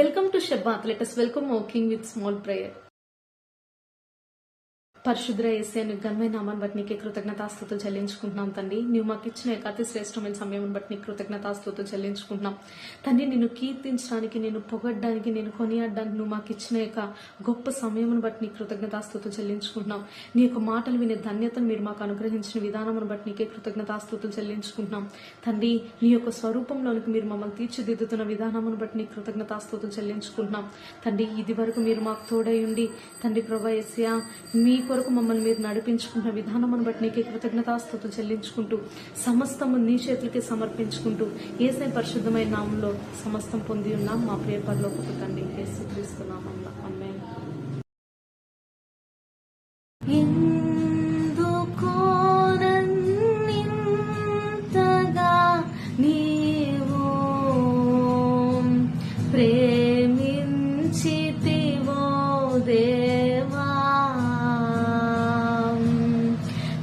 Welcome to Shabbat. Let us welcome our King with small prayer. పరిశుద్ర యేసయ్య ఘనమైన నామాన్ని బట్టి నీకే కృతజ్ఞతాస్తుతులు చెల్లించుకుంటున్నాం తండ్రి. నువ్వు మాకు ఇచ్చిన అతి శ్రేష్టమైన సమయం బట్టి నీకు కృతజ్ఞతాస్తుతులు చెల్లించుకుంటున్నాం తండ్రి. నిన్ను కీర్తించడానికి, నేను పొగడ్డానికి, నేను కొనియాడడానికి నువ్వు మాకు ఇచ్చిన గొప్ప సమయం బట్టి నీకు కృతజ్ఞతాస్తుతులు చెల్లించుకుంటున్నాం. నీ యొక్క మాటలు వినే ధన్యతను మీరు మాకు అనుగ్రహించిన విధానం బట్టి నీకే కృతజ్ఞతాస్తుతులు చెల్లించుకుంటున్నాం తండ్రి. నీ యొక్క స్వరూపంలోనికి మీరు మమ్మల్ని తీర్చిదిద్దుతున్న విధానం బట్టి నీకు కృతజ్ఞతాస్తుతులు చెల్లించుకుంటున్నాం తండ్రి. ఇది వరకు మీరు మాకు తోడై ఉండి తండ్రి ప్రభా యేసయ్య మీ కొరకు మమ్మల్ని మీరు నడిపించుకుంటున్న విధానమును బట్టి నీకే కృతజ్ఞతాస్తుతులు చెల్లించుకుంటూ సమస్తము నీ చేతులకే సమర్పించుకుంటూ యేసయ్య పరిశుద్ధమైన నామంలో సమస్తం పొంది ఉన్నాం మా ప్రియ పరలోకపు తండ్రి యేసుక్రీస్తు నామములో ఆమేన్.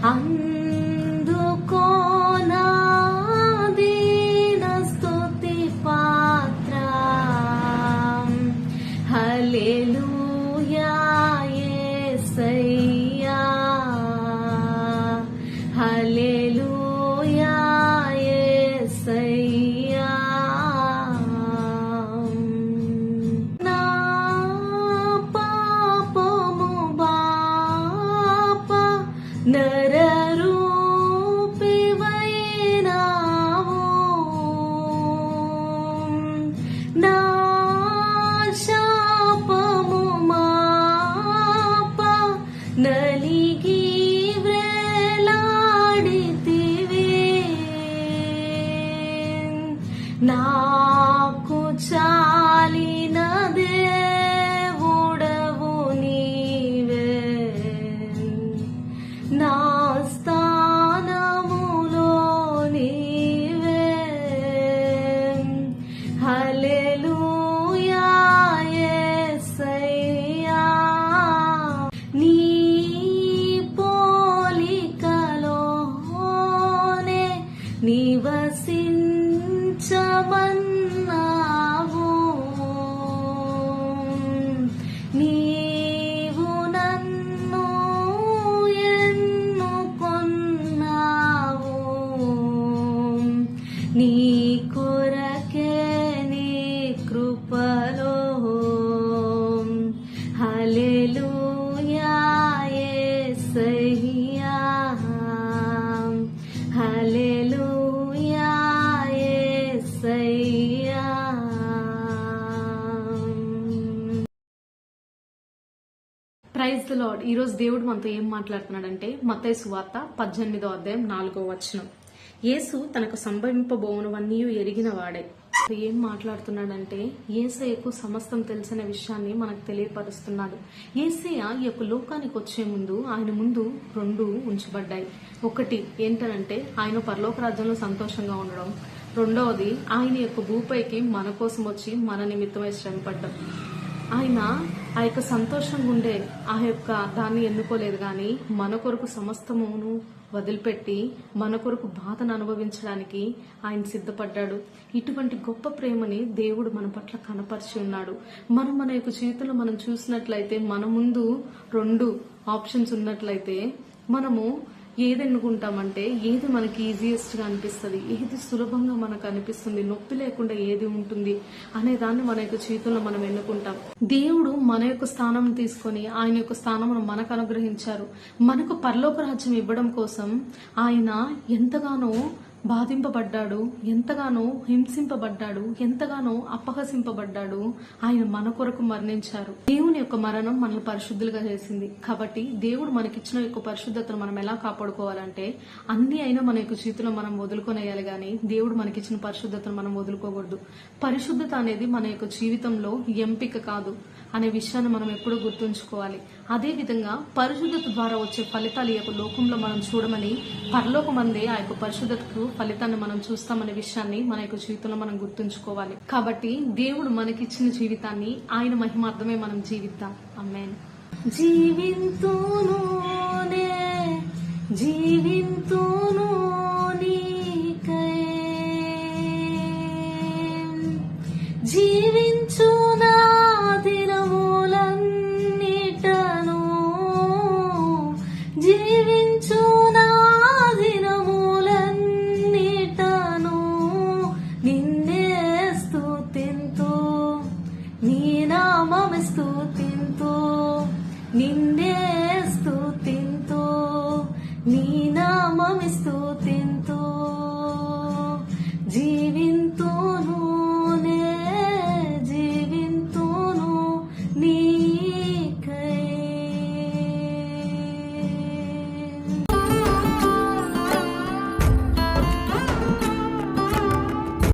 అందుకో నా దీన స్తుతి పాత్ర, హల్లెలూయా యేసయ్యా, హల్లెలూయా యేసయ్యా. నా పాపము బాపా నరరూపివైనావు, నా శాపము మాప నలిగి వ్రేలాడితివి, నాకు చాలిన దేవుడవు నీవే, నా స్థానములో నీవే, హల్లెలూయా యేసయ్యా. నీ పోలికలోనే నివసించమన్నావు, నీవు నన్ను ఎన్నుకొన్నావు, నీ కొరకే నీ కృపలో, హల్లెలూయా యేసయ్యా, హల్లెలూయా యేసయ్యా. Praise the lord. ఈ రోజు దేవుడు మనతో ఏం మాట్లాడుతున్నాడంటే మత్తయి సువార్త 18వ అధ్యాయం 4వ వచనం. యేసు తనకు సంభవింపబోవునవన్నీ ఎరిగిన వాడే. ఏం మాట్లాడుతున్నాడంటే యేసయ్యకు సమస్తం తెలిసిన విషయాన్ని మనకు తెలియపరుస్తున్నాడు. యేసయ్య ఈ యొక్క లోకానికి వచ్చే ముందు ఆయన ముందు 2 ఉంచబడ్డాయి. ఒకటి ఏంటనంటే ఆయన పరలోక రాజ్యంలో సంతోషంగా ఉండడం, రెండవది ఆయన యొక్క భూపైకి మన కోసం వచ్చి మన నిమిత్తమై శ్రమపడ్డం. ఆయన ఆ యొక్క సంతోషంగా ఉండే ఆ యొక్క దాన్ని ఎన్నుకోలేదు, కానీ మన కొరకు సమస్తమును వదిలిపెట్టి మన కొరకు బాధను అనుభవించడానికి ఆయన సిద్ధపడ్డాడు. ఇటువంటి గొప్ప ప్రేమని దేవుడు మన పట్ల కనపరిచి ఉన్నాడు. మన యొక్క జీవితంలో మనం చూసినట్లయితే మన ముందు 2 ఆప్షన్స్ ఉన్నట్లయితే మనము ఏది ఎన్నుకుంటామంటే ఏది మనకి ఈజియెస్ట్ గా అనిపిస్తుంది, ఏది సులభంగా మనకు అనిపిస్తుంది, నొప్పి లేకుండా ఏది ఉంటుంది అనే దాన్ని మన యొక్క జీవితంలో మనం ఎన్నుకుంటాం. దేవుడు మన యొక్క స్థానం తీసుకొని ఆయన యొక్క స్థానం మనకు అనుగ్రహించారు. మనకు పరలోక రాజ్యం ఇవ్వడం కోసం ఆయన ఎంతగానో బాధింపబడ్డాడు, ఎంతగానో హింసింపబడ్డాడు, ఎంతగానో అపహసింపబడ్డాడు. ఆయన మన కొరకు మరణించారు. దేవుని యొక్క మరణం మనల్ని పరిశుద్ధులుగా చేసింది. కాబట్టి దేవుడు మనకిచ్చిన యొక్క పరిశుద్ధతను మనం ఎలా కాపాడుకోవాలంటే అన్ని అయినా మన యొక్క జీవితంలో మనం వదులుకొనేయాలి, కానీ దేవుడు మనకిచ్చిన పరిశుద్ధతను మనం వదులుకోకూడదు. పరిశుద్ధత అనేది మన యొక్క జీవితంలో ఎంపిక కాదు అనే విషయాన్ని మనం ఎప్పుడూ గుర్తుంచుకోవాలి. అదే విధంగా పరిశుద్ధత ద్వారా వచ్చే ఫలితాలు ఈ యొక్క లోకంలో మనం చూడమని పరలోకమందే ఆ యొక్క పరిశుద్ధతకు ఫలితాన్ని మనం చూస్తామనే విషయాన్ని మన యొక్క జీవితంలో మనం గుర్తుంచుకోవాలి. కాబట్టి దేవుడు మనకిచ్చిన జీవితాన్ని ఆయన మహిమార్థమే మనం జీవిద్దాం. ఆమేన్. జీవింతునునే జీవింతును నీకై జీవించునా కరుణించు